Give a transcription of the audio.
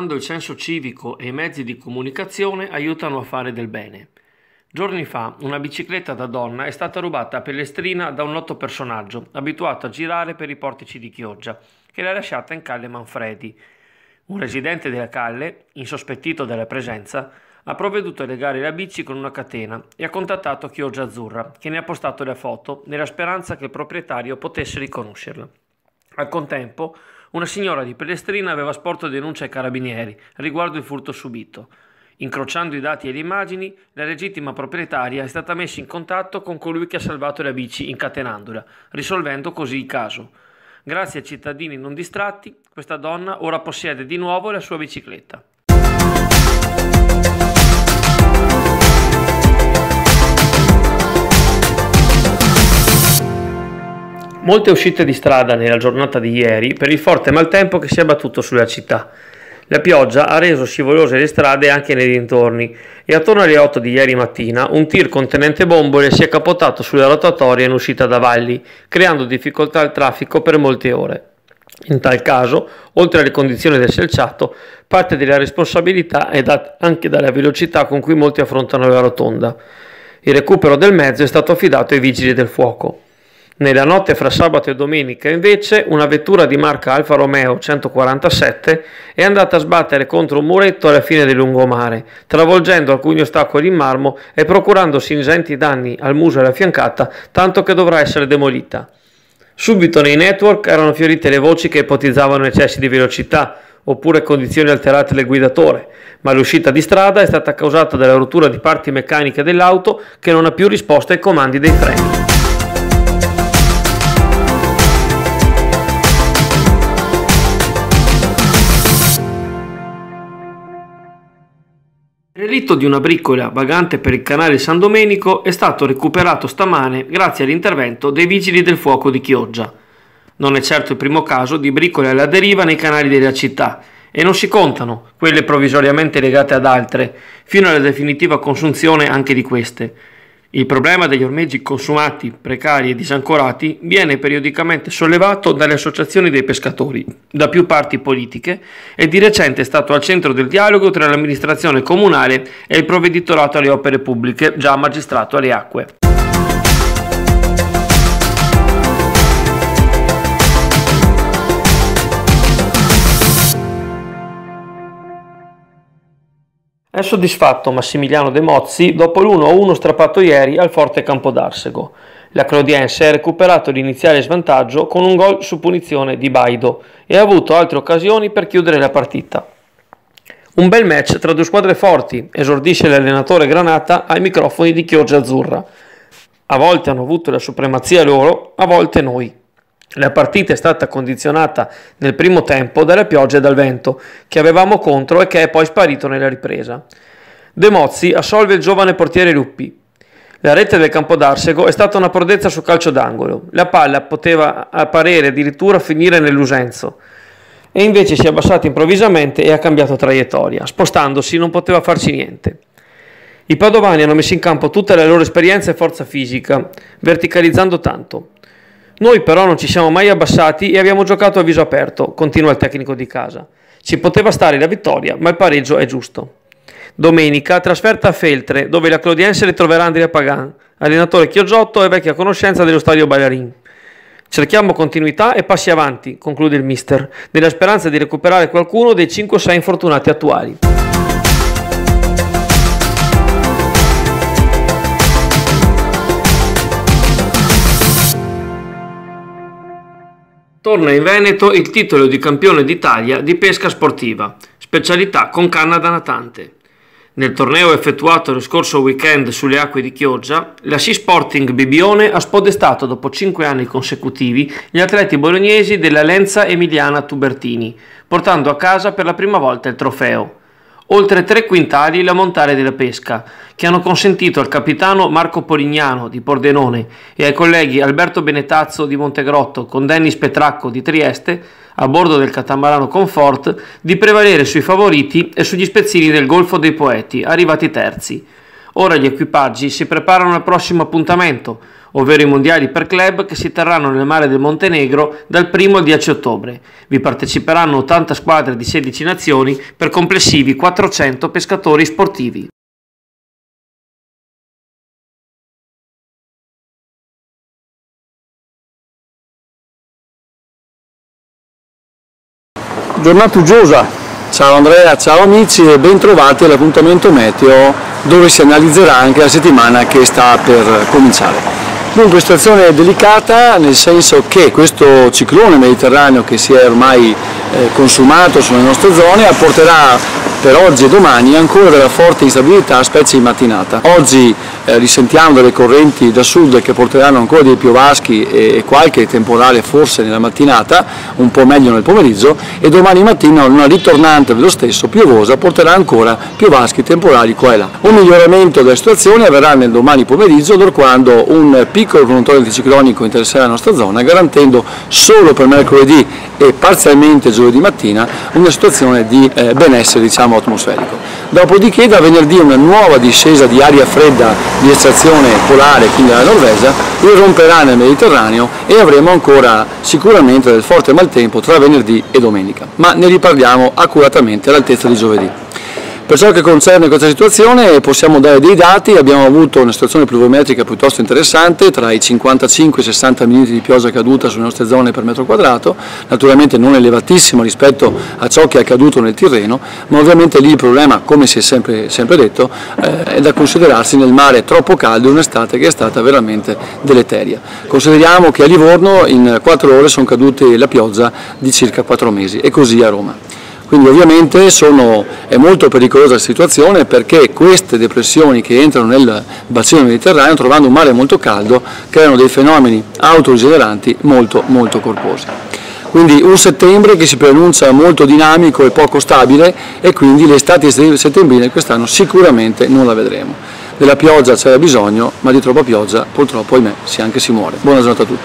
quando il senso civico e i mezzi di comunicazione aiutano a fare del bene. Giorni fa una bicicletta da donna è stata rubata a Pellestrina da un noto personaggio abituato a girare per i portici di Chioggia, che l'ha lasciata in Calle Manfredi. Un residente della calle, insospettito della presenza, ha provveduto a legare la bici con una catena e ha contattato Chioggia Azzurra, che ne ha postato la foto nella speranza che il proprietario potesse riconoscerla. Al contempo, una signora di Pellestrina aveva sporto denuncia ai carabinieri riguardo il furto subito. Incrociando i dati e le immagini, la legittima proprietaria è stata messa in contatto con colui che ha salvato la bici incatenandola, risolvendo così il caso. Grazie ai cittadini non distratti, questa donna ora possiede di nuovo la sua bicicletta. Molte uscite di strada nella giornata di ieri per il forte maltempo che si è abbattuto sulla città. La pioggia ha reso scivolose le strade anche nei dintorni e attorno alle 8 di ieri mattina un tir contenente bombole si è capotato sulla rotatoria in uscita da Valli, creando difficoltà al traffico per molte ore. In tal caso, oltre alle condizioni del selciato, parte della responsabilità è data anche dalla velocità con cui molti affrontano la rotonda. Il recupero del mezzo è stato affidato ai vigili del fuoco. Nella notte fra sabato e domenica, invece, una vettura di marca Alfa Romeo 147 è andata a sbattere contro un muretto alla fine del lungomare, travolgendo alcuni ostacoli in marmo e procurandosi ingenti danni al muso e alla fiancata, tanto che dovrà essere demolita. Subito nei network erano fiorite le voci che ipotizzavano eccessi di velocità oppure condizioni alterate del guidatore, ma l'uscita di strada è stata causata dalla rottura di parti meccaniche dell'auto che non ha più risposto ai comandi dei freni. Il relitto di una briccola vagante per il canale San Domenico è stato recuperato stamane grazie all'intervento dei vigili del fuoco di Chioggia. Non è certo il primo caso di briccole alla deriva nei canali della città e non si contano quelle provvisoriamente legate ad altre, fino alla definitiva consunzione anche di queste. Il problema degli ormeggi consumati, precari e disancorati viene periodicamente sollevato dalle associazioni dei pescatori, da più parti politiche e di recente è stato al centro del dialogo tra l'amministrazione comunale e il provveditorato alle opere pubbliche, già magistrato alle acque. È soddisfatto Massimiliano De Mozzi dopo l'1-1 strappato ieri al Forte Campodarsego. La Clodiense ha recuperato l'iniziale svantaggio con un gol su punizione di Baido e ha avuto altre occasioni per chiudere la partita. Un bel match tra due squadre forti, esordisce l'allenatore Granata ai microfoni di Chioggia Azzurra. A volte hanno avuto la supremazia loro, a volte noi. La partita è stata condizionata nel primo tempo dalla pioggia e dal vento, che avevamo contro e che è poi sparito nella ripresa. De Mozzi assolve il giovane portiere Luppi. La rete del Campodarsego è stata una prodezza su calcio d'angolo. La palla poteva a parere addirittura finire nell'Usenzo. E invece si è abbassata improvvisamente e ha cambiato traiettoria. Spostandosi non poteva farci niente. I padovani hanno messo in campo tutta la loro esperienza e forza fisica, verticalizzando tanto. Noi però non ci siamo mai abbassati e abbiamo giocato a viso aperto, continua il tecnico di casa. Ci poteva stare la vittoria, ma il pareggio è giusto. Domenica, trasferta a Feltre, dove la Clodiense ritroverà Andrea Pagan, allenatore chioggiotto e vecchia conoscenza dello stadio Ballarin. Cerchiamo continuità e passi avanti, conclude il mister, nella speranza di recuperare qualcuno dei 5-6 infortunati attuali. Torna in Veneto il titolo di campione d'Italia di pesca sportiva, specialità con canna da natante. Nel torneo effettuato lo scorso weekend sulle acque di Chioggia, la Sea Sporting Bibione ha spodestato dopo 5 anni consecutivi gli atleti bolognesi della Lenza Emiliana Tubertini, portando a casa per la prima volta il trofeo. Oltre 3 quintali l'ammontare della pesca, che hanno consentito al capitano Marco Polignano di Pordenone e ai colleghi Alberto Benetazzo di Montegrotto con Dennis Petracco di Trieste, a bordo del catamarano Comfort, di prevalere sui favoriti e sugli spezzini del Golfo dei Poeti, arrivati terzi. Ora gli equipaggi si preparano al prossimo appuntamento, ovvero i mondiali per club che si terranno nel mare del Montenegro dal 1 al 10 ottobre. Vi parteciperanno 80 squadre di 16 nazioni per complessivi 400 pescatori sportivi. Giornata uggiosa, ciao Andrea, ciao amici e ben trovati all'appuntamento meteo dove si analizzerà anche la settimana che sta per cominciare. Dunque situazione delicata nel senso che questo ciclone mediterraneo che si è ormai consumato sulle nostre zone apporterà per oggi e domani ancora della forte instabilità, specie in mattinata. Oggi risentiamo delle correnti da sud che porteranno ancora dei piovaschi e qualche temporale forse nella mattinata, un po' meglio nel pomeriggio, e domani mattina una ritornante dello stesso piovosa porterà ancora piovaschi temporali qua e là. Un miglioramento della situazione avverrà nel domani pomeriggio, quando un piccolo promontorio anticiclonico interesserà la nostra zona, garantendo solo per mercoledì e parzialmente giovedì mattina una situazione di benessere atmosferico. Dopodiché da venerdì una nuova discesa di aria fredda di estrazione polare, quindi dalla Norvegia, irromperà nel Mediterraneo e avremo ancora sicuramente del forte maltempo tra venerdì e domenica, ma ne riparliamo accuratamente all'altezza di giovedì. Per ciò che concerne questa situazione possiamo dare dei dati. Abbiamo avuto una situazione pluviometrica piuttosto interessante, tra i 55 e i 60 mm di pioggia caduta sulle nostre zone per metro quadrato, naturalmente non elevatissimo rispetto a ciò che è accaduto nel Tirreno, ma ovviamente lì il problema, come si è sempre detto, è da considerarsi nel mare troppo caldo in un'estate che è stata veramente deleteria. Consideriamo che a Livorno in 4 ore sono cadute la pioggia di circa 4 mesi e così a Roma. Quindi ovviamente è molto pericolosa la situazione perché queste depressioni che entrano nel bacino mediterraneo, trovando un mare molto caldo, creano dei fenomeni autogeneranti molto corposi. Quindi un settembre che si preannuncia molto dinamico e poco stabile e quindi l'estate settembrina quest'anno sicuramente non la vedremo. Della pioggia c'era bisogno, ma di troppa pioggia purtroppo ahimè si muore. Buona giornata a tutti.